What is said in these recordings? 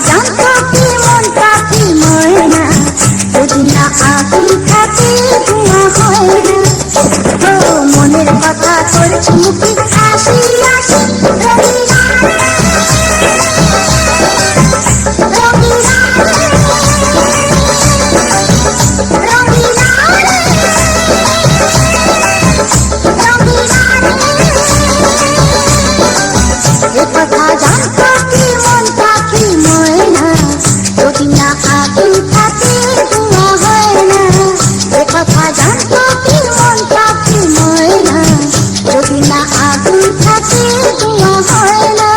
জানতো কি মন পাখি ময়না, যদি না আগুন থাকে ধোঁয়া হয় না। ও মনের কথা করছি মুখে হাসি হাসি, রঙিলা রঙিলা রঙিলা এ কথা জানতো কি মন পাখি ময়না, যদি না আগুন থাকে ধোঁয়া হয় না। এ কথা জানতো কি মন পাখি ময়না, যদি না আগুন থাকে ধোঁয়া হয় না।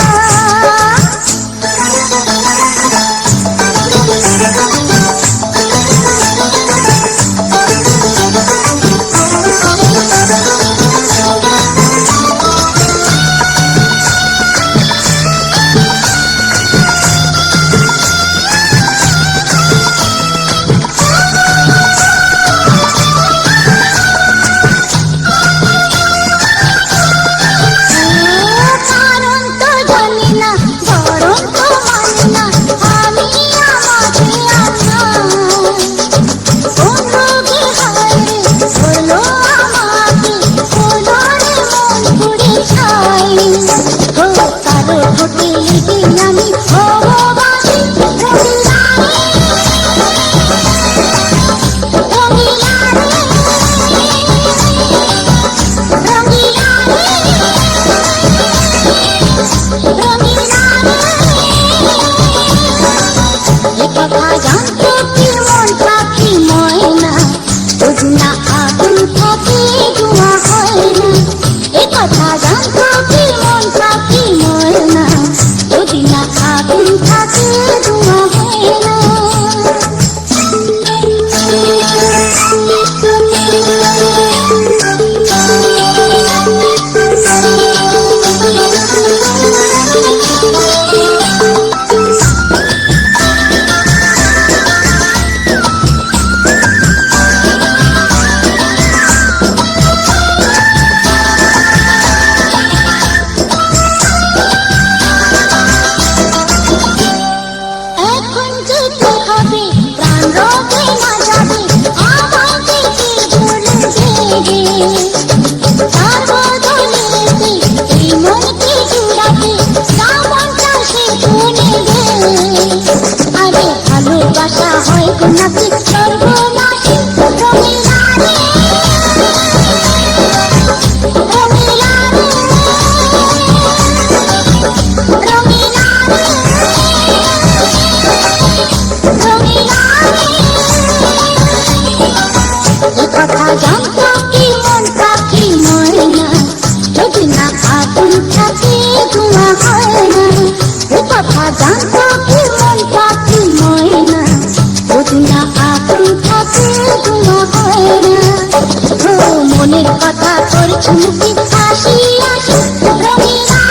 মনের কথা করছি মুখে হাসি হাসি, রঙিলা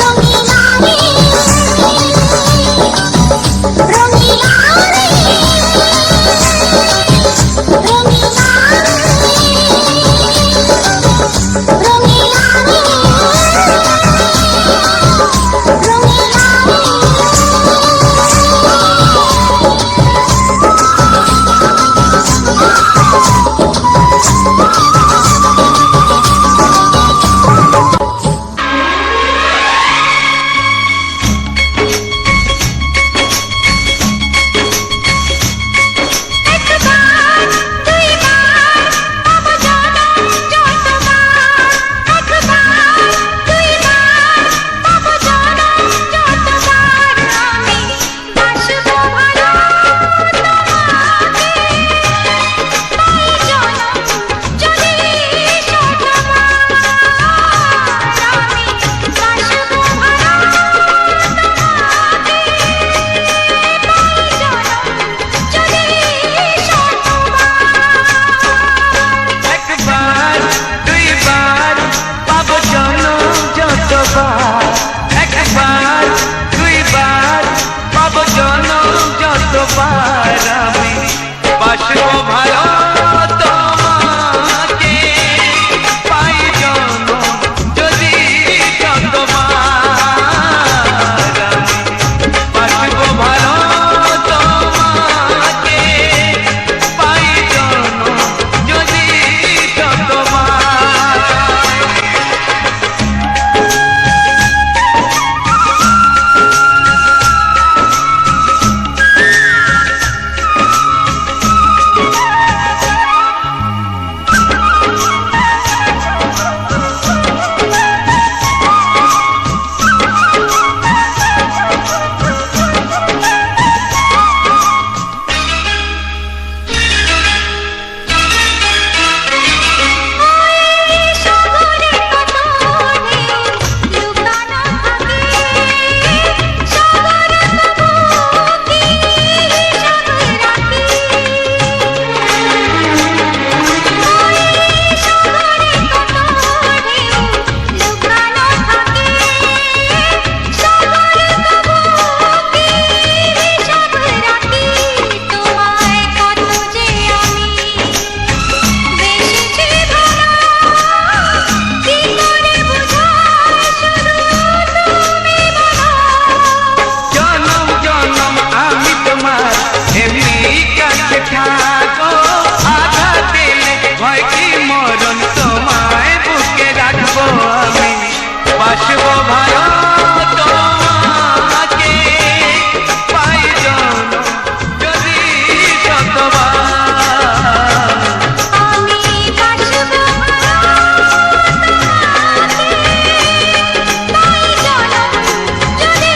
রঙিলা রঙিলা রঙিলা রঙিলা ভালো তোমাকে পাই জনম যদি শতবার। আমি বাসব তাই জনম যদি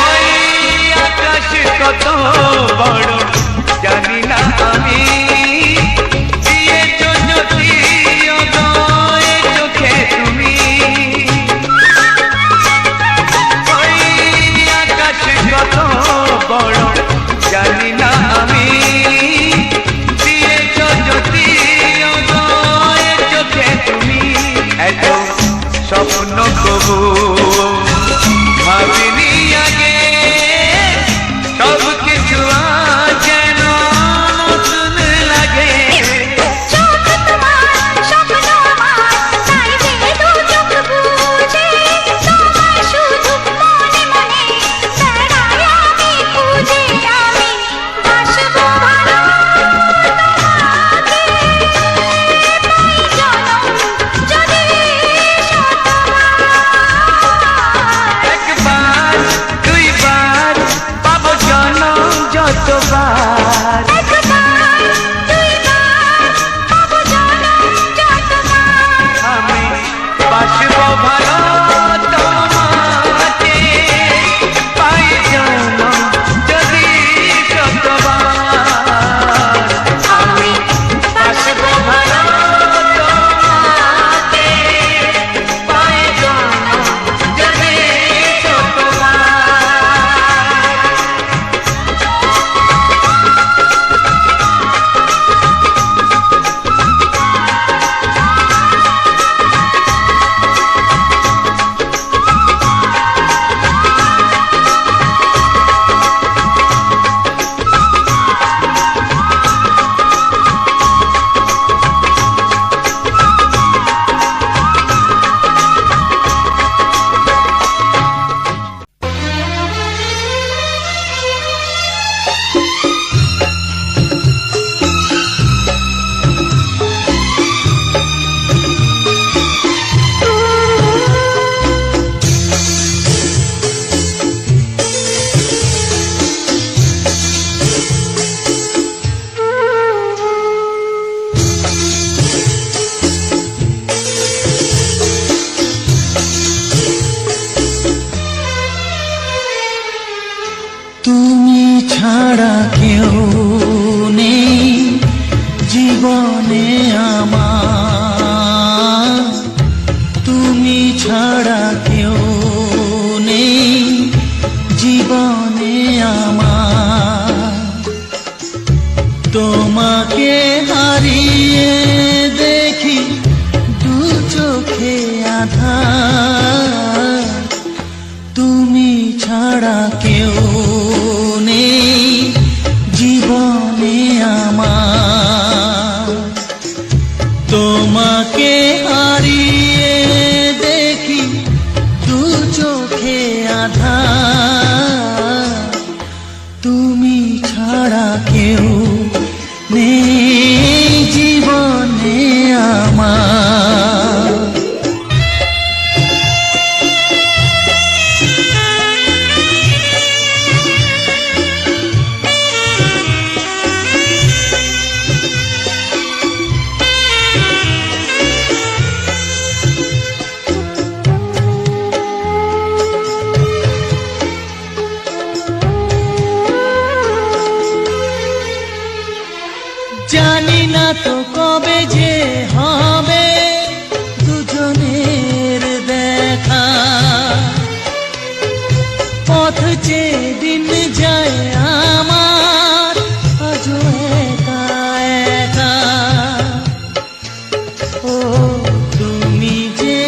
ওই আকাশ কত বড় জানি না আমি, দিয়েছ জ্যোতি উদয় চোখে তুমি। ওই আকাশ কত বড় জানি না আমি, দিয়েছ জ্যোতি উদয় চোখে তুমি। এত স্বপ্ন কবু ভাবিনি আগে, সব কিছু আজ যেন নতুন লাগে। চোখ তোমার স্বপ্ন আমার তাই যে দু চোখ বুঝে তোমায় শুধু মনে মনে বেড়াই আমি খুঁজে। আমি বাসব ভালো তোমাকে পাই জনম যদি শতবার। একবার দুইবার পাবো জনম যতবার। একবার দুইবার পাবো জনম যতবার। আমি বাসব ভালো তোমাকে পাই জনম যদি শতবার। আমি বাসব ভালো তোমাকে পাই জনম যদি শতবার। তুমি ছাড়া কেউ নেই জীবনে আমার, তুমি ছাড়া কেউ নেই জীবনে আমার। তোমাকে হারিয়ে দেখি দু চোখে আধার, তুমি ছাড়া কেউ নেই জীবনে আমার। তোমাকে হারিয়ে দেখি দু চোখে আধার, তুমি ছাড়া কেউ নেই জীবনে আমার। জানি না তো কবে যে হবে দুজনের দেখা, পথ চেয়ে দিন যায় আমার আজও একা একা। ও তুমি যে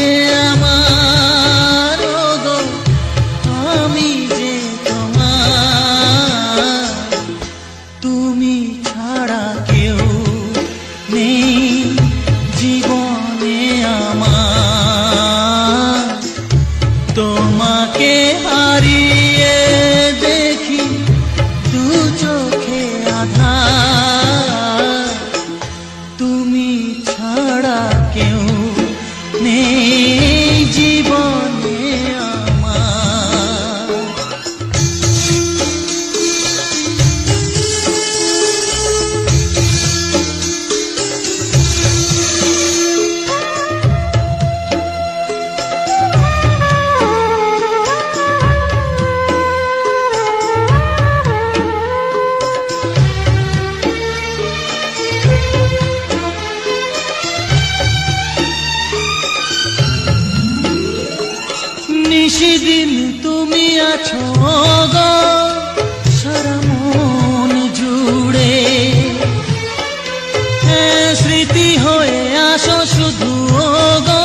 আমার কেউ নেই জীবনে আমার। নিশিদিন তুমি আছো গো সারা মন জুড়ে, স্মৃতি হয়ে আসো শুধু গো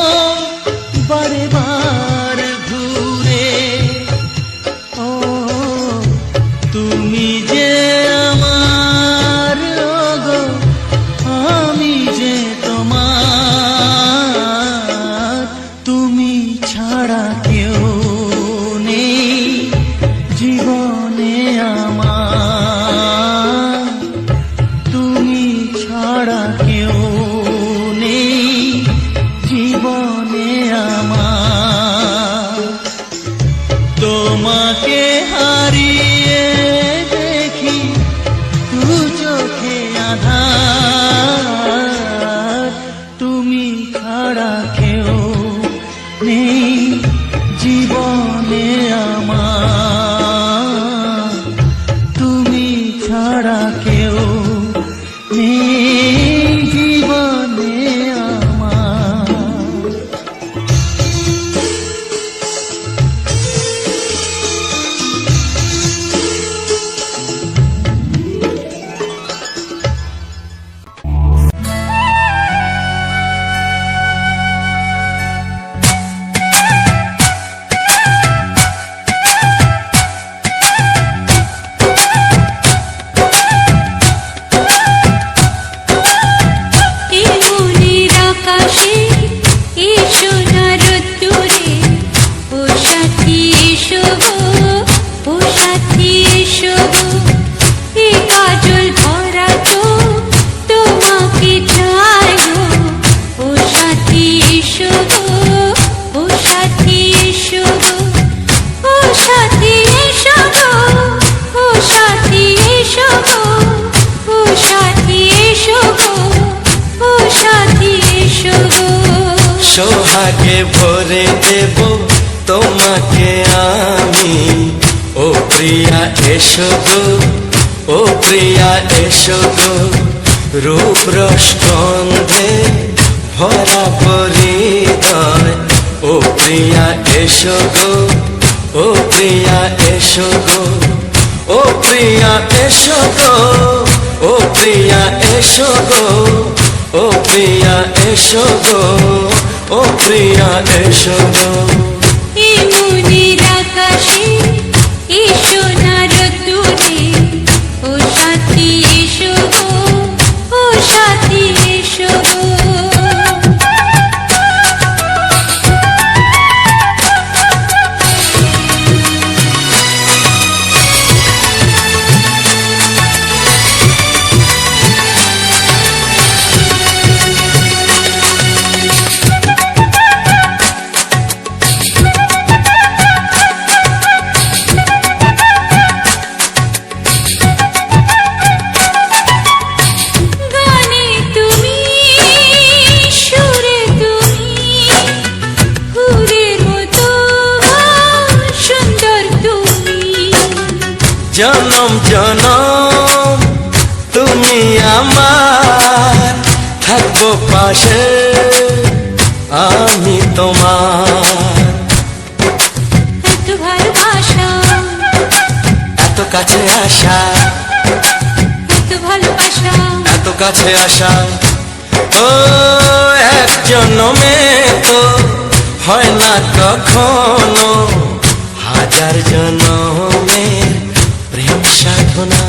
বারে বার ঘুরে। ও তুমি যে আমার গো, আমি যে তোমার, তুমি ছাড়া কেউ নেই জীবনে আমার, তুমি ছাড়া কেউ নেই জীবনে আমার। তোমাকে হারিয়ে দেখি দু চোখে আধার, তুমি ছাড়া কেউ নেই জীবনে আমার, তুমি ছাড়া কেউ নেই জীবনে আমার। এমনের আকাশে এসো না রোদ্দুরে, ও সাথী এসো গো, ও সাথী এসো গো। এ কাজল ভরা চোখ তোমাকে চায় গো, ও সাথী এসো গো, ও সাথী এসো গো, ও সাথী এসো গো, ও সাথী এসো গো, ও সাথী এসো গো, ও সাথী এসো গো। সোহাগে ভরে দেব তোমাকে আমি, ও প্রিয়া এসো গো, ও প্রিয়া এসো গো। রূপ রস গন্ধে ভরা পরিদয়, ও প্রিয়া এসো গো, ও প্রিয়া এসো গো, ও প্রিয়া এসো গো, ও প্রিয়া এসো গো, ও প্রিয়া এসো গো, ও প্রিয়া এসো গো। এমনের আকাশে এসো না রোদ্দুরে, ও সাথী এসো গো, ও সাথী এসো গো। গানে তুমি, সুরে তুমি, ফুলের মতো সুন্দর তুমি। জনম জনম তুমি আমার, থাকবো পাশে আমি তোমার। এত ভালোবাসা, এত কাছে আসা, এত ভালোবাসা, এত কাছে আসা, ও এক জন্মে তো হয় না কখনো, হাজার জন্মের প্রেম সাধনা।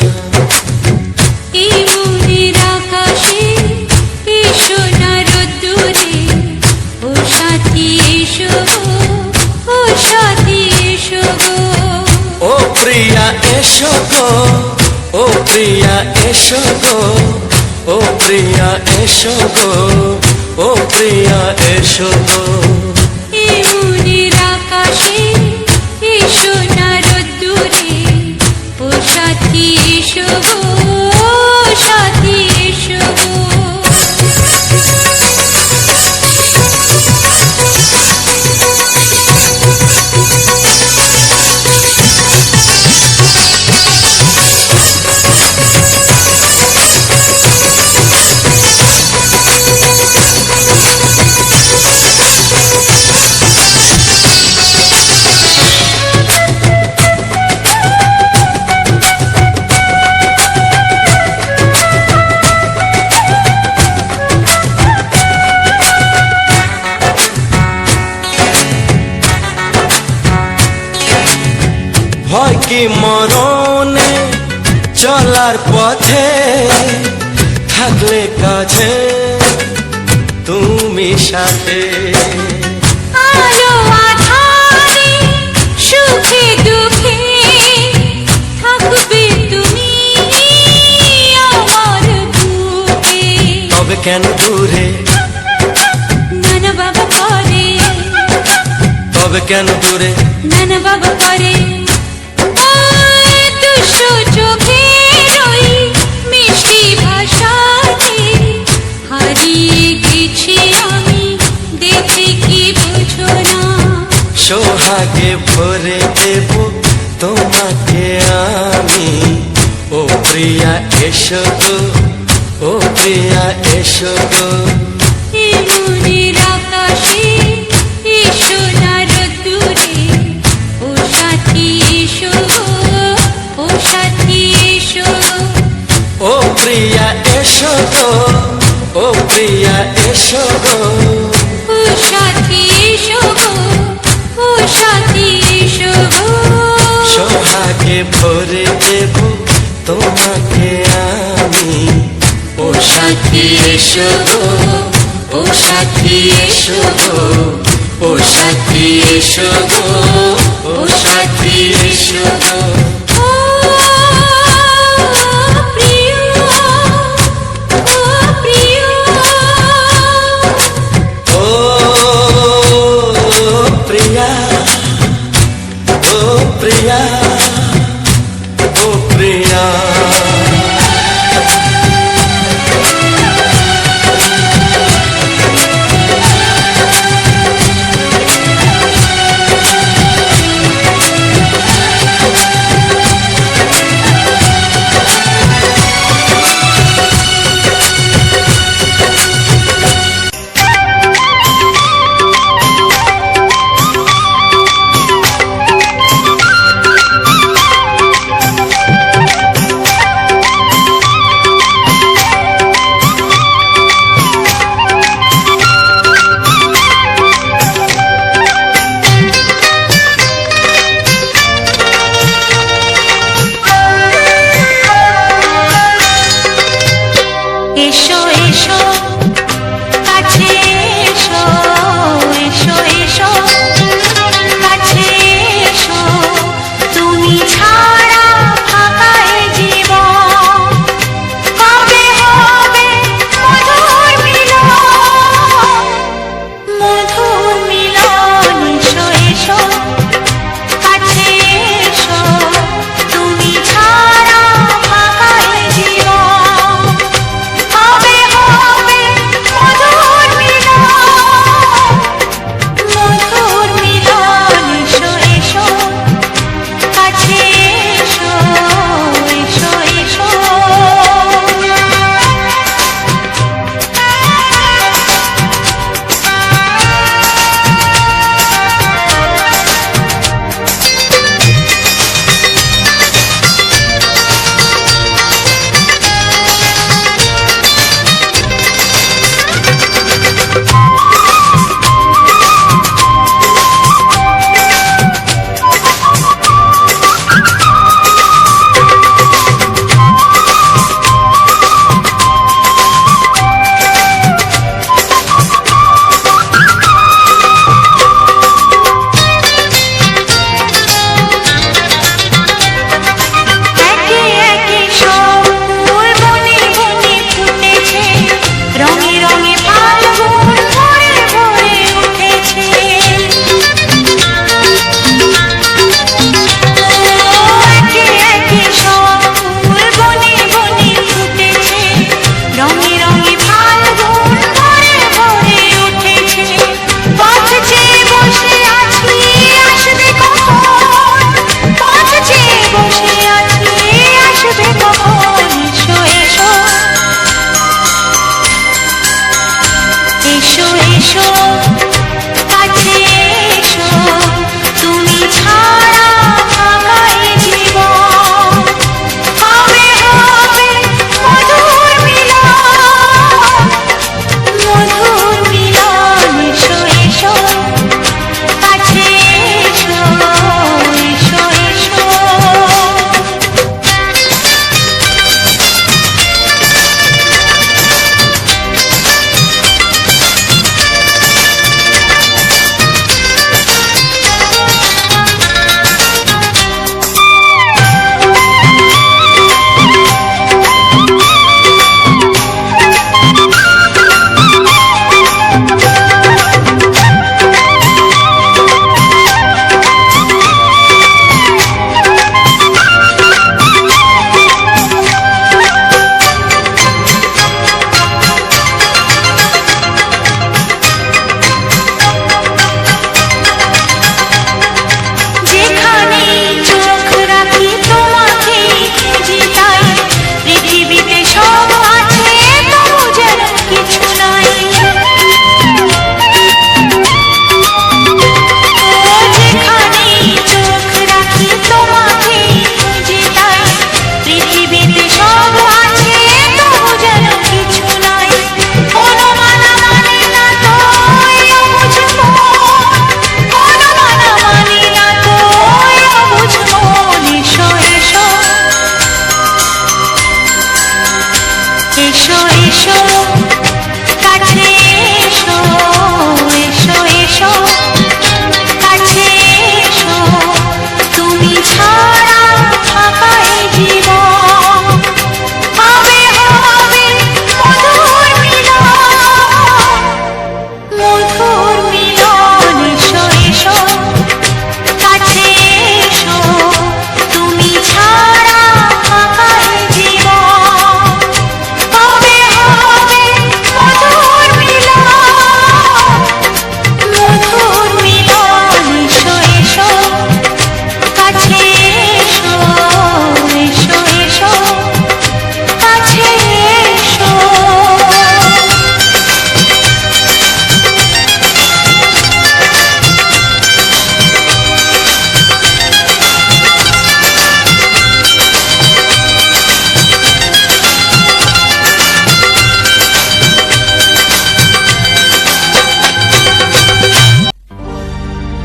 এমনের আকাশে এসো না রোদ্দুরে, ও সাথী এসো গো, ও সাথী এসো গো। ও প্রিয়া এসো গো, ও প্রিয়া এসো গো, ও প্রিয়া এসো গো, ও ও প্রিয়া এসো গো এই মনের আকাশে এসো না রোদ্দুরে ও সাথী এসো গো সাথী এসো গো ভয় কি মরণে চলার পথে থাকলে কাছে তুমি সাথে আলো আঁধারে সুখে দুঃখে থাকবে তুমি আমার বুকে তবে কেন দূরে নানা বাবা করে তবে কেন দূরে নানা বাবা করে ওই দুশো চোখের ওই মিষ্টি ভাষাতে হারিয়ে গেছি আমি দেখে কি বুঝো না সোহাগে ভরে দেব তোমাকে আমি ও প্রিয়া এসো গো ও প্রিয়া এসো গো এই মনের আকাশে এসো না রোদ্দুরে ও সাথী এসো গো ও সাথী এসো গো ও প্রিয়া এসো গো ও প্রিয়া এসো গো ও সাথী এসো গো ও সাথী এসো গো সোহাগে ভরে দেব তোমাকে আমি ও সাথী এসো গো ও সাথী এসো গো ও সাথী এসো গো ও সাথী এসো গো ও প্রিয় ও প্রিয় ও প্রিয়া ও প্রিয়া ও প্রিয়া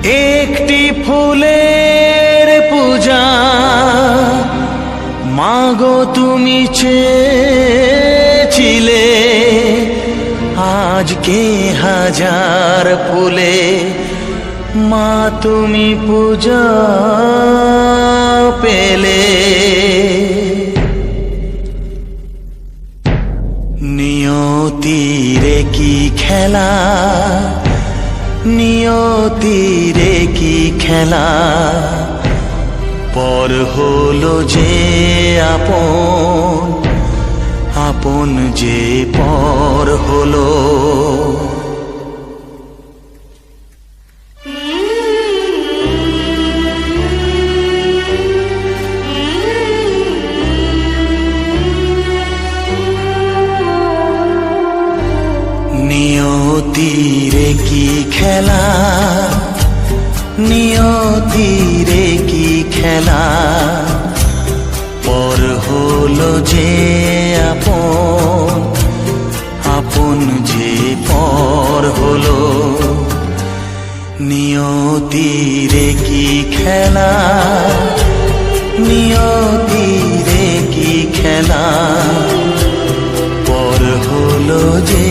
একটি ফুলের পূজা মাগো তুমি চেয়েছিলে, আজকে হাজার ফুলে মা তুমি পূজা পেলে। নিয়তিরে কি খেলা, নিয়তিরে কি খেলা, পর হলো যে আপন, আপন যে পর হলো। নিয়তিরে কি খেলা, নিয়তিরে কি খেলা, পর হলো যে আপন, আপন যে পর হলো। নিয়তিরে কি খেলা, নিয়তিরে কি খেলা, পর হলো যে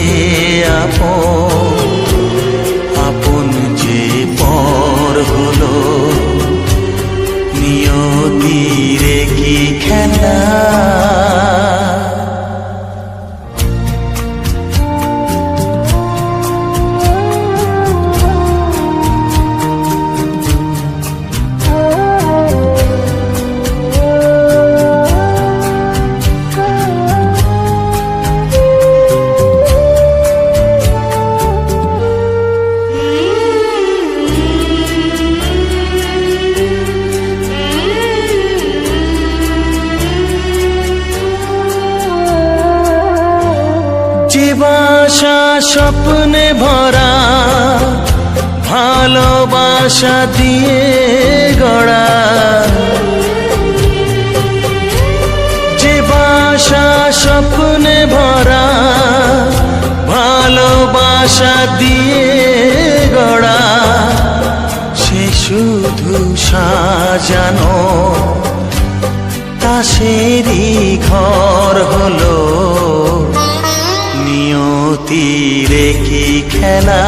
আপন, আপন যে পর হলো। নিয়তিরে কি খেলা। যে বাসা স্বপ্নে ভরা, ভালোবাসা দিয়ে গড়া, যে বাসা স্বপ্নে ভরা, ভালোবাসা দিয়ে গড়া, সে শুধু সাজানো তাসেরই ঘর হলো। নিয়তিরে কি খেলা,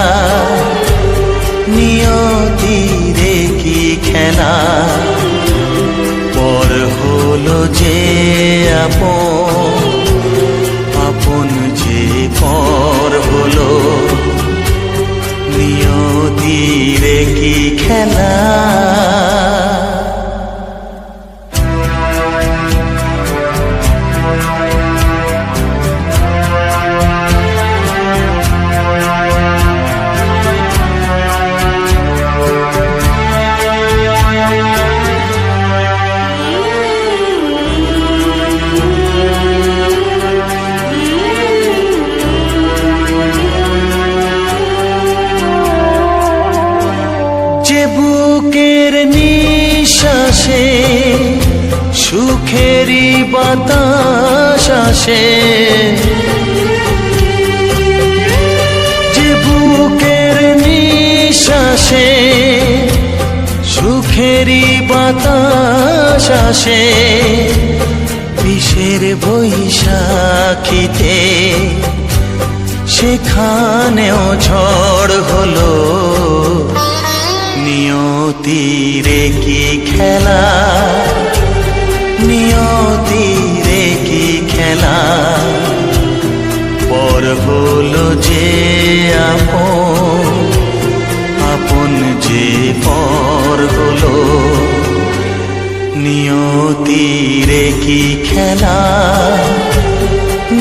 নিয়তিরে কি খেলা, পর হলো যে আপন, আপন যে পর হলো। নিয়তিরে কি খেলা। যে বুকের নিঃশ্বাসে সুখেরই বাতাস আসে, যে বুকের নিঃশ্বাসে সুখেরই বাতাস আসে, বিষের বৈশাখীতে সেখানেও ঝড় হলো। নিয়তিরে কি খেলা, নিয়তিরে কি খেলা, পর হলো যে আপন, আপন যে পর হলো। নিয়তিরে কি খেলা,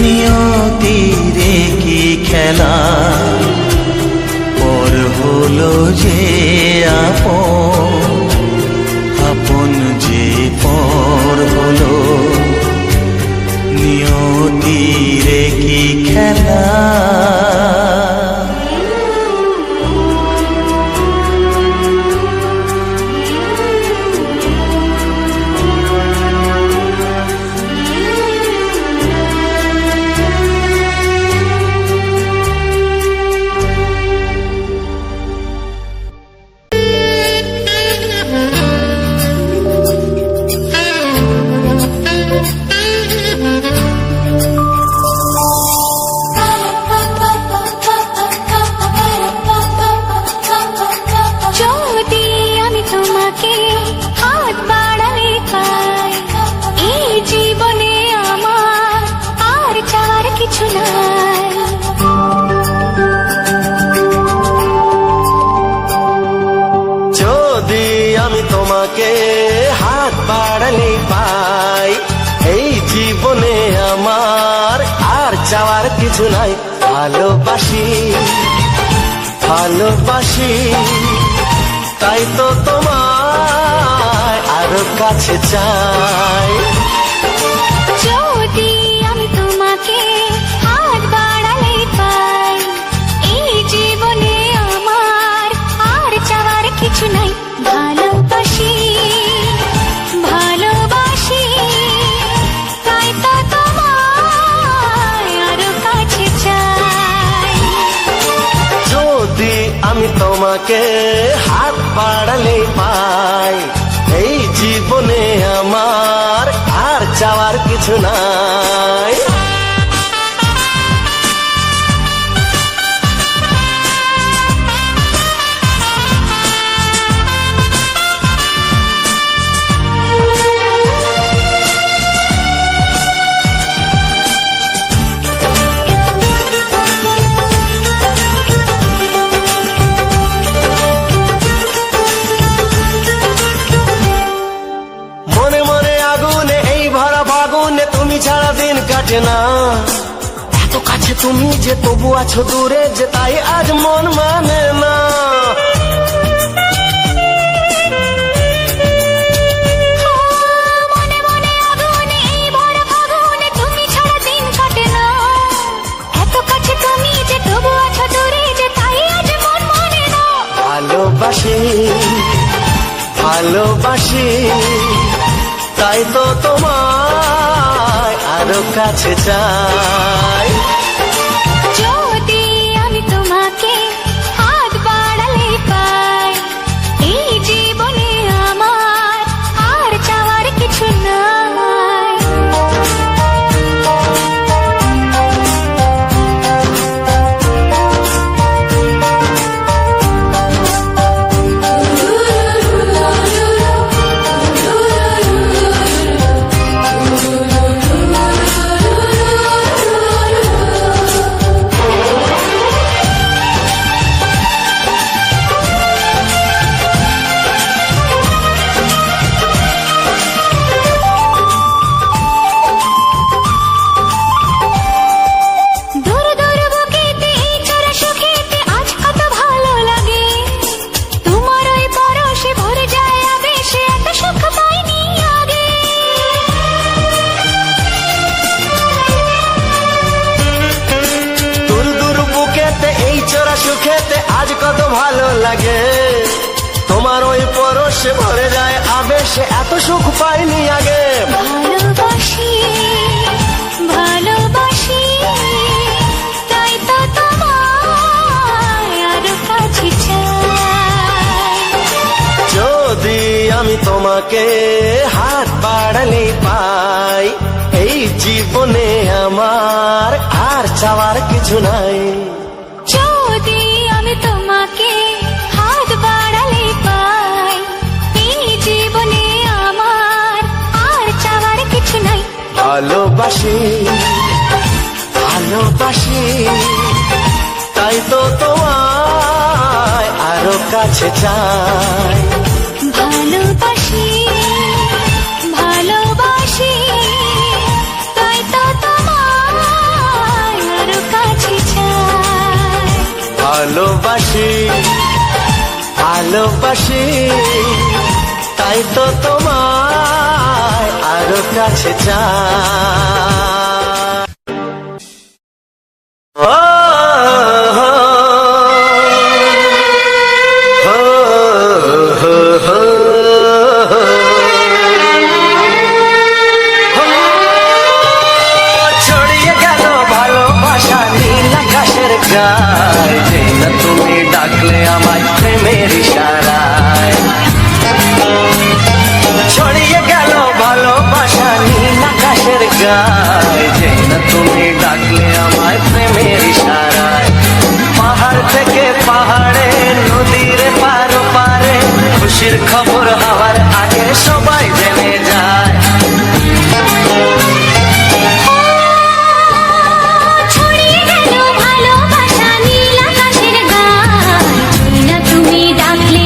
নিয়তিরে কি খেলা, পর হলো যে আপন, আপন যে পর হলো। নিয়তিরে কি খেলা। তোমাকে হাত বাড়ালে পাই, এই জীবনে আমার আর চাওয়ার কিছু নাই। ভালোবাসি ভালোবাসি তাই তো তোমায় আরো কাছে চাই। যদি আমি তোমাকে হাত বাড়ালে পাই, এই জীবনে আমার আর চাওয়ার কিছু নাই। ভালোবাসি ভালোবাসি তাই তো তোমায় আরো কাছে চাই। যদি আমি তোমাকে হাত বাড়ালে পাই, এই জীবনে আমার আর চাওয়ার কিছু নাই। মনে মনে আগুনে এই ভরা ফাগুনে তুমি ছাড়া দিন কাটে না। এত কাছে তুমি যে তবু আছো দূরে, যে তাই আজ মন মানে না। মনে মনে আগুনে এই ভরা ফাগুনে তুমি ছাড়া দিন কাটে না। এত কাছে তুমি যে তবু আছো দূরে, যে তাই আজ মন মানে না। ভালোবাসি ভালোবাসি তাই তো তোমায় আরো কাছে চাই। যদি আমি তোমাকে হাত বাড়ালে পাই, এই জীবনে আমার আর চাওয়ার কিছু নাই। দূর দূর বুকেতে এই চোরা সুখেতে আজ কত ভালো লাগে। তোমার ওই পরশে ভরে যায় আবেশে, এত সুখ পাইনি আগে। দূর দূর বুকেতে এই চোরা সুখেতে আজ কত ভালো লাগে। তোমার ওই পরশে ভরে যায় আবেশে, এত সুখ পাইনি আগে। ভালোবাসি ভালোবাসি তাই তো তোমায় আরো কাছে চাই। যদি আমি তোমাকে হাত বাড়ালে পাই, এই জীবনে আমার আর চাওয়ার কিছু নাই। যদি আমি তোমাকে হাত বাড়ালে পাই, এই জীবনে আমার আর চাওয়ার কিছু নাই। ভালোবাসি ভালোবাসি তাই তো তোমায় আরো কাছে চাই। ভালোবাসি ভালোবাসি তাই তো তোমায় আরো কাছে চাই। ভালোবাসি ভালোবাসি তাই তো তোমায় আরো কাছে চাই। ও হো হো হো হো ছড়িয়ে গেল ভালোবাসা নীল আকাশের গায়ে, যে না তুমি ডাকলে আমায় প্রেমের ইশারায়। ছড়িয়ে গেল ভালোবাসা নীল আকাশের গায়ে, যে না তুমি ডাকলে আমায় প্রেমের ইশারায়। পাহাড় থেকে পাহাড়ে নদীর পারো পারে, খুশির খবর হওয়ার আগে সবাই জেনে যায়। ছড়িয়ে গেল ভালোবাসা নীল আকাশের গায়ে, যে না তুমি ডাকলে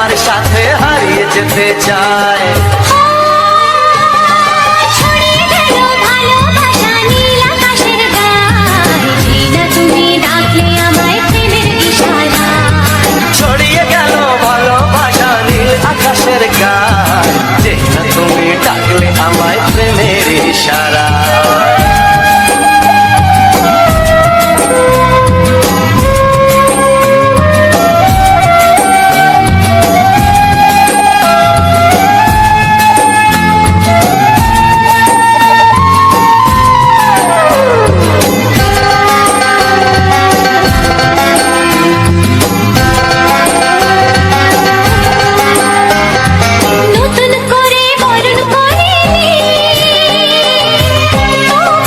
তোমার সাথে হারিয়ে যেতে চায়। ছড়িয়ে গেল ভালোবাসা নীল আকাশের গায়ে, যেই না তুমি ডাকলে আমায় প্রেমের ইশারায়। ছড়িয়ে গেল ভালোবাসা নীল আকাশের গায়, যেই না তুমি ডাকলে আমায় প্রেমের ইশারা। নতুন করে বরণ করে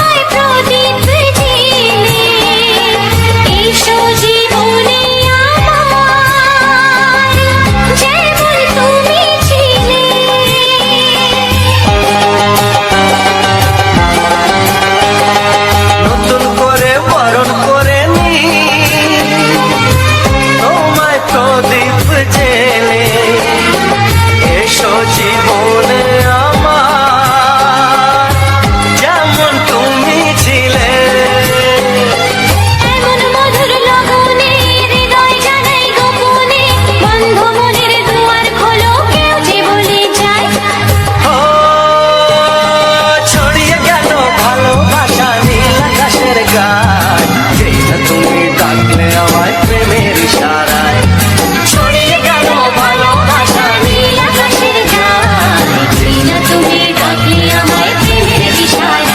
তোমায় প্রদীপ জেলে, এসো জীবনে আমার, যেমন তুমি ছিলে। নতুন করে বরণ করে নি তোমায় প্রদীপ জেলে, এসো জীবনে আমার, যেমন তুমি ছিলে। এমন মধুর লগনে হৃদয় জানাই গোপনে, বন্ধ মনের দুয়ার খোলো, কেউ যে বলে যায়। ও ছড়িয়ে গেল ভালোবাসা নীল আকাশের গায়, যেই না তুমি ডাকলে আমায় প্রেমের ইশারায়। ছড়িয়ে গেল ভালোবাসা নীল আকাশের গায়ে, যেই না তুমি ডাকলে আমায় প্রেমের ইশারায়।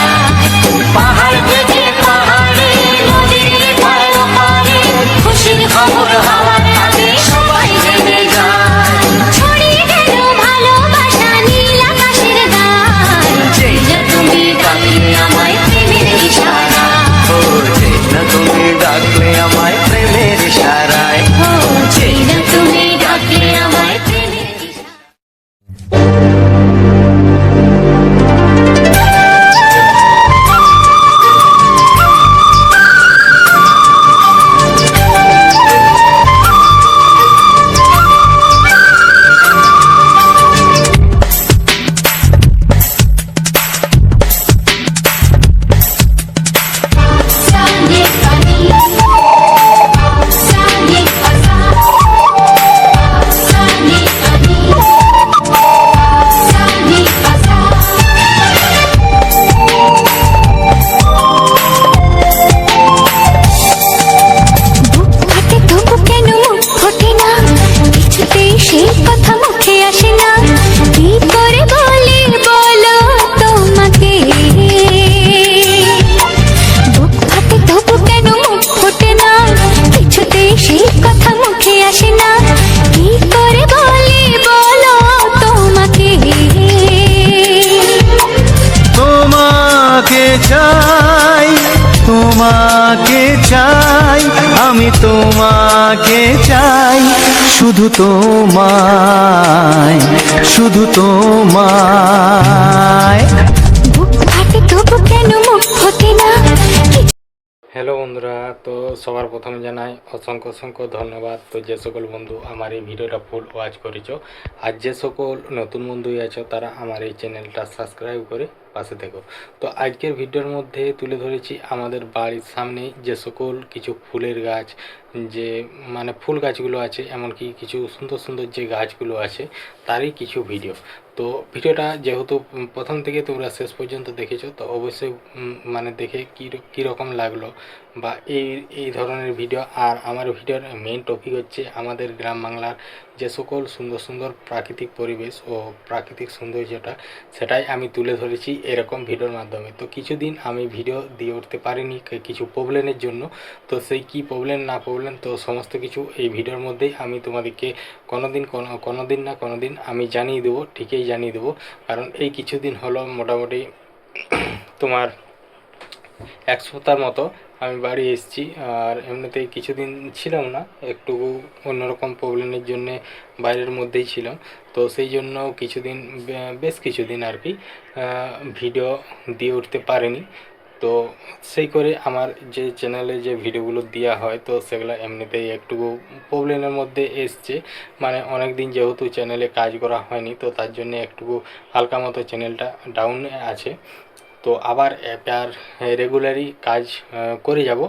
পাহাড় থেকে পাহাড়ে, নদীর পারে ওপারে, খুশির খবর হওয়ার আগে সবাই জেনে যায়। ছড়িয়ে গেল ভালোবাসা নীল আকাশের গায়ে, যেই না তুমি ডাকলে আমায় প্রেমের ইশারায়। ও যেই না তুমি ডাকলে আমায় প্রেমের ইশারায়। ও যেই না তুমি ডাকলে আমায় প্রেমের ইশারায়। Sani pani, sani pasa, sani pani, sani pasa. বুক ফাটে তবু কেন মুখ ফোটে না, কিছুতেই সেই কথা মুখে আসে না, কি করে বলি বলো তোমাকে। বুক ফাটে তবু কেন মুখ ফোটে না, কিছুতেই সেই কথা মুখে আসে না, কি করে বলি বলো তোমাকে। তোমাকে চাই, তোমাকে চাই, আমি তোমাকে চাই, শুধু তোমায়, শুধু তোমায়। বুক ফাটে তবু কেন মুখ ফোটে না। হ্যালো বন্ধুরা, তো সবার প্রথমে জানাই অসংখ্য অসংখ্য ধন্যবাদ। তো যে সকল বন্ধু আমার এই ভিডিওটা ফুল ওয়াচ করেছো, আর যে সকল নতুন বন্ধুই আছো তারা আমার এই চ্যানেলটা সাবস্ক্রাইব করে পাশে থেকো। তো আজকের ভিডিওর মধ্যে তুলে ধরেছি আমাদের বাড়ির সামনে যে সকল কিছু ফুলের গাছ, যে মানে ফুল গাছগুলো আছে, এমনকি কিছু সুন্দর সুন্দর যে গাছগুলো আছে তারই কিছু ভিডিও। তো ভিডিওটা যেহেতু প্রথম থেকে তোমরা শেষ পর্যন্ত দেখেছো, তো অবশ্যই মানে দেখে কীরকম লাগলো বা এই ধরনের ভিডিও। আর আমার ভিডিওর মেইন টপিক হচ্ছে আমাদের গ্রাম বাংলার যে সকল সুন্দর সুন্দর প্রাকৃতিক পরিবেশ ও প্রাকৃতিক সৌন্দর্যটা, সেটাই আমি তুলে ধরেছি এরকম ভিডিওর মাধ্যমে। তো কিছুদিন আমি ভিডিও দিয়ে উঠতে পারিনি কিছু প্রবলেমের জন্য। তো সেই কি প্রবলেম না প্রবলেম, তো সমস্ত কিছু এই ভিডিওর মধ্যেই আমি তোমাদেরকে কোনোদিন না কোনোদিন আমি জানিয়ে দেবো, ঠিকই জানিয়ে দেবো। কারণ এই কিছুদিন হলো মোটামুটি তোমার এক সপ্তাহের মতো আমি বাড়ি এসেছি, আর এমনিতেই কিছুদিন ছিলাম না, একটু অন্যরকম প্রবলেমের জন্যে বাইরের মধ্যেই ছিলাম। তো সেই জন্য কিছুদিন বেশ কিছুদিন আর কি ভিডিও দিয়ে উঠতে পারিনি। তো সেই করে আমার যে চ্যানেলে যে ভিডিওগুলো দেওয়া হয় তো সেগুলো এমনিতেই একটু প্রবলেমের মধ্যে এসছে, মানে অনেক দিন যেহেতু চ্যানেলে কাজ করা হয়নি তো তার জন্য একটু হালকা মতো চ্যানেলটা ডাউনে আছে। তো আবার এবার রেগুলারই কাজ করে যাব।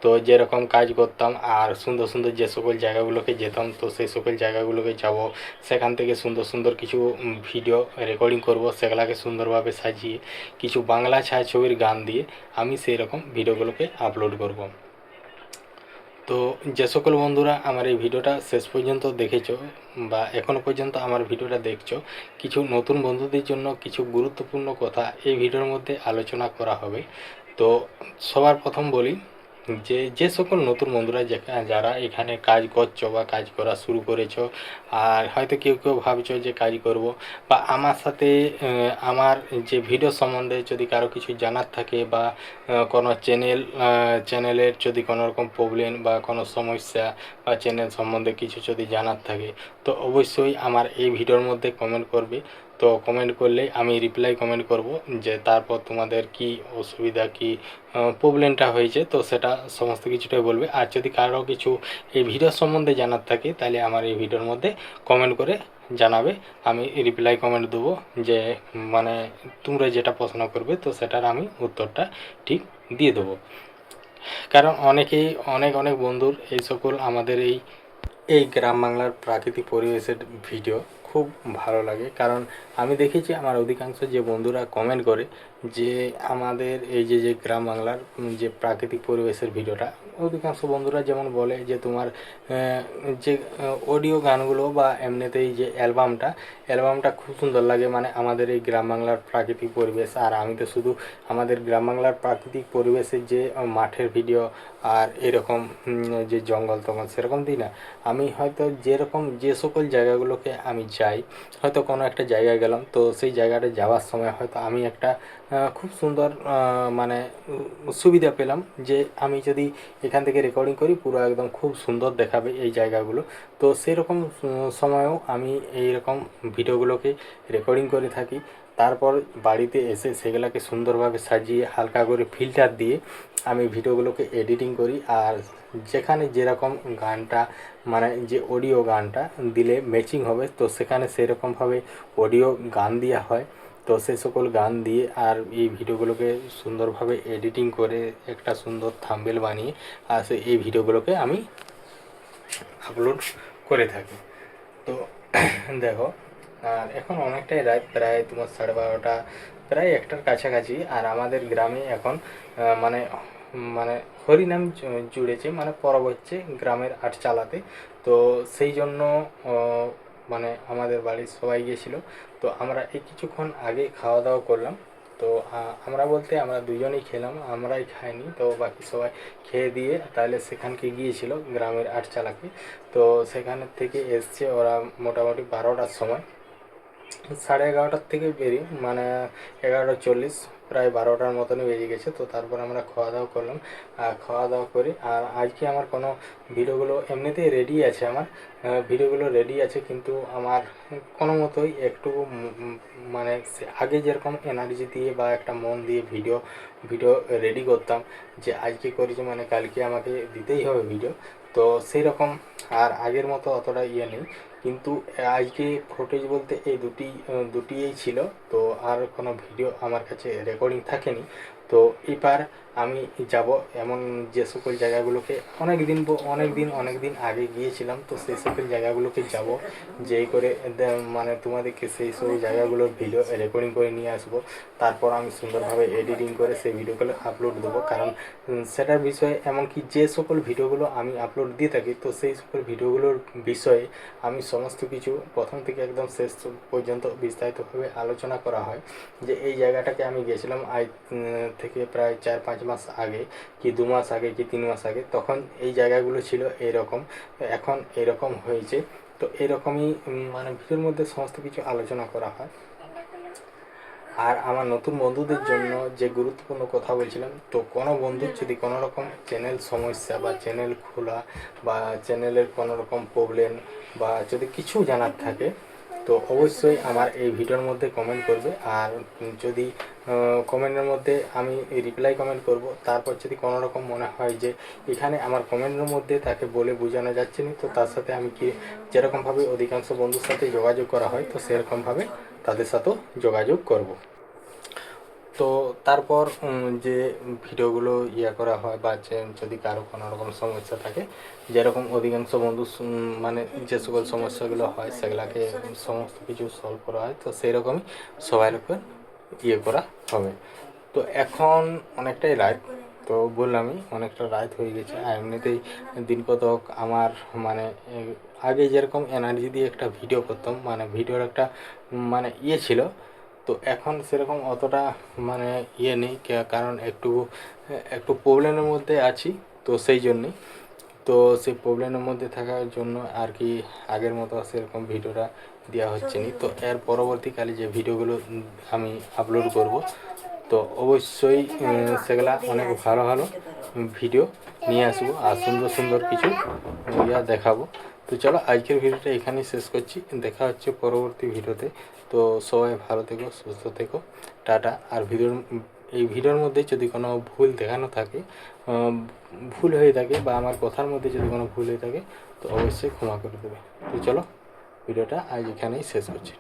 তো যেরকম কাজ করতাম আর সুন্দর সুন্দর যে সকল জায়গাগুলোকে যেতাম তো সেই সকল জায়গাগুলোকে যাব, সেখান থেকে সুন্দর সুন্দর কিছু ভিডিও রেকর্ডিং করব, সেগুলাকে সুন্দরভাবে সাজিয়ে কিছু বাংলা ছায়াছবির গান দিয়ে আমি সেই রকম ভিডিওগুলোকে আপলোড করব। তো যে সকল বন্ধুরা আমার এই ভিডিওটা শেষ পর্যন্ত দেখেছো বা এখনও পর্যন্ত আমার ভিডিওটা দেখছো, কিছু নতুন বন্ধুদের জন্য কিছু গুরুত্বপূর্ণ কথা এই ভিডিওর মধ্যে আলোচনা করা হবে। তো সবার প্রথম বলি যে যে সকল নতুন বন্ধুরা যারা এখানে কাজ করছো বা কাজ করা শুরু করেছো, আর হয়তো কেউ কেউ ভাবছো যে কাজ করব, বা আমার সাথে আমার যে ভিডিও সম্বন্ধে যদি কারো কিছু জানার থাকে বা কোনো চ্যানেলের যদি কোনো রকম প্রবলেম বা কোনো সমস্যা বা চ্যানেল সম্বন্ধে কিছু যদি জানার থাকে তো অবশ্যই আমার এই ভিডিওর মধ্যে কমেন্ট করবে। তো কমেন্ট করলে আমি রিপ্লাই কমেন্ট করব যে তারপর তোমাদের কি অসুবিধা কি প্রবলেমটা হয়েছে তো সেটা সমস্ত কিছুটাই বলবে। আর যদি কারো কিছু এই ভিডিও সম্বন্ধে জানার থাকে তাহলে আমার এই ভিডিওর মধ্যে কমেন্ট করে জানাবে, আমি রিপ্লাই কমেন্ট দেবো যে মানে তোমরা যেটা প্রশ্ন করবে তো সেটার আমি উত্তরটা ঠিক দিয়ে দেবো। কারণ অনেকেই অনেক অনেক বন্ধুর এই সকল আমাদের এই গ্রাম বাংলার প্রাকৃতিক পরিবেশের ভিডিও খুব ভালো লাগে। কারণ আমি দেখেছি আমার অধিকাংশ যে বন্ধুরা কমেন্ট করে যে আমাদের এই যে গ্রাম বাংলার যে প্রাকৃতিক পরিবেশের ভিডিওটা, অধিকাংশ বন্ধুরা যেমন বলে যে তোমার যে অডিও গানগুলো বা এমনিতেই যে অ্যালবামটা খুব সুন্দর লাগে, মানে আমাদের এই গ্রাম বাংলার প্রাকৃতিক পরিবেশ। আর আমি তো শুধু আমাদের গ্রাম বাংলার প্রাকৃতিক পরিবেশের যে মাঠের ভিডিও আর এরকম যে জঙ্গল তঙ্গল সেরকম দিই না, আমি হয়তো যেরকম যে সকল জায়গাগুলোকে আমি যাই, হয়তো কোনো একটা জায়গায় গেলাম তো সেই জায়গাটা যাওয়ার সময় হয়তো আমি একটা খুব সুন্দর মানে সুবিধা পেলাম যে আমি যদি এখান থেকে রেকর্ডিং করি পুরো একদম খুব সুন্দর দেখাবে এই জায়গাগুলো। তো সেরকম সময়েও আমি এইরকম ভিডিওগুলোকে রেকর্ডিং করে থাকি। তারপর বাড়িতে এসে সেগুলোকে সুন্দরভাবে সাজিয়ে হালকা করে ফিল্টার দিয়ে আমি ভিডিওগুলোকে এডিটিং করি। আর যেখানে যেরকম গানটা মানে যে অডিও গানটা দিলে ম্যাচিং হবে তো সেখানে সেরকমভাবে অডিও গান দেওয়া হয়। তো সে সকল গান দিয়ে আর এই ভিডিওগুলোকে সুন্দরভাবে এডিটিং করে একটা সুন্দর থাম্বনেল বানিয়ে আর এই ভিডিওগুলোকে আমি আপলোড করে থাকি। তো দেখো আর এখন অনেকটাই রাত, প্রায় তোমার 12:30 প্রায় 1টার কাছাকাছি। আর আমাদের গ্রামে এখন মানে মানে হরিনাম জুড়েছে, মানে পরব হচ্ছে গ্রামের আট চালাতে। তো সেই জন্য মানে আমাদের বাড়ির সবাই গিয়েছিল। তো আমরা এই কিছুক্ষণ আগে খাওয়া দাওয়া করলাম। তো আমরা বলতে আমরা দুজনেই খেলাম, আমরাই খাইনি, তো বাকি সবাই খেয়ে দিয়ে তাহলে সেখানকে গিয়েছিল গ্রামের আট চালাকে। তো সেখানের থেকে এসছে ওরা মোটামুটি 12টার সময়, 11:30 থেকে বেরিয়ে মানে 11:40 প্রায় 12টার মতনই বেজে গেছে। তো তারপর আমরা খাওয়া দাওয়া করলাম, আর খাওয়া দাওয়া করে আর আজকে আমার কোনো ভিডিওগুলো এমনিতেই রেডি আছে, আমার ভিডিওগুলো রেডি আছে, কিন্তু আমার কোনো মতোই একটু মানে আগে যেরকম এনার্জি দিয়ে বা একটা মন দিয়ে ভিডিও রেডি করতাম যে আজকে করেছি মানে কালকে আমাকে দিতেই হবে ভিডিও, তো সেই রকম আর আগের মতো অতটা ইয়ে নেই। কিন্তু আজকে ফুটেজ বলতে এই দুটিই ছিল, তো আর কোনো ভিডিও আমার কাছে রেকর্ডিং থাকেনি। তো এবার আমি যাব এমন যে সকল জায়গাগুলোকে অনেক দিন আগে গিয়েছিলাম, তো সেই সকল জায়গাগুলোকে যাব, যেই করে মানে তোমাদেরকে সেই সব জায়গাগুলোর ভিডিও রেকর্ডিং করে নিয়ে আসবো। তারপর আমি সুন্দরভাবে এডিটিং করে সেই ভিডিওগুলো আপলোড দেবো। কারণ সেটার বিষয়ে এমনকি যে সকল ভিডিওগুলো আমি আপলোড দিয়ে থাকি তো সেই সকল ভিডিওগুলোর বিষয়ে আমি সমস্ত কিছু প্রথম থেকে একদম শেষ পর্যন্ত বিস্তারিতভাবে আলোচনা করা হয়। যে এই জায়গাটাকে আমি গেছিলাম আজ থেকে প্রায় 4-5 মাস আগে, কি 2 মাস আগে, কি 3 মাস আগে, তখন এই জায়গাগুলো ছিল এইরকম, এখন এরকম হয়েছে। তো এরকমই মানে ভিডিওর মধ্যে সমস্ত কিছু আলোচনা করা হয়। আর আমার নতুন বন্ধুদের জন্য যে গুরুত্বপূর্ণ কথা বলছিলাম, তো কোনো বন্ধুর যদি কোনো রকম চ্যানেল সমস্যা বা চ্যানেল খোলা বা চ্যানেলের কোনো রকম প্রবলেম বা যদি কিছু জানার থাকে তো অবশ্যই আমার এই ভিডিওর মধ্যে কমেন্ট করবে। আর যদি কমেন্টের মধ্যে আমি রিপ্লাই কমেন্ট করব। তারপর যদি কোনো রকম মনে হয় যে এখানে আমার কমেন্টের মধ্যে তাকে বলে বোঝানো যাচ্ছে না, তো তার সাথে আমি কি যেরকমভাবে অধিকাংশ বন্ধুর সাথে যোগাযোগ করা হয়, তো সেরকমভাবে তাদের সাথেও যোগাযোগ করব। তো তারপর যে ভিডিওগুলো করা হয় বা যদি কারো কোনো রকম সমস্যা থাকে, যেরকম অধিকাংশ বন্ধু মানে যে সকল সমস্যাগুলো হয় সেগুলাকে সমস্ত কিছু সলভ করা হয়, তো সেই রকমই সবার উপর করা হবে। তো এখন অনেকটাই রাত, তো বললামই অনেকটা রাত হয়ে গেছে। আর এমনিতেই দিন কতক আমার মানে আগে যেরকম এনার্জি দিয়ে একটা ভিডিও করতাম, মানে ভিডিওর একটা মানে ছিল, তো এখন সেরকম অতটা মানে নেই, কারণ একটু প্রবলেমের মধ্যে আছি, তো সেই জন্যই। তো সেই প্রবলেমের মধ্যে থাকার জন্য আর কি আগের মতো সেরকম ভিডিওটা দেওয়া হচ্ছে না। তো এর পরবর্তীকালে যে ভিডিওগুলো আমি আপলোড করব, তো অবশ্যই সেগুলা অনেক ভালো ভালো ভিডিও নিয়ে আসবো আর সুন্দর সুন্দর কিছু দেখাবো। তো চলো আজকের ভিডিওটা এখানেই শেষ করছি, দেখা হচ্ছে পরবর্তী ভিডিওতে। তো সবাই ভালো থেকো, সুস্থ থেকো, টাটা। আর এই ভিডিওর মধ্যে যদি কোনো ভুল দেখানো থাকে, ভুল হয়ে থাকে, বা আমার কথার মধ্যে যদি কোনো ভুল হয়ে থাকে, তো অবশ্যই ক্ষমা করে দেবে। তো চলো ভিডিওটা আজ এখানেই শেষ করছি।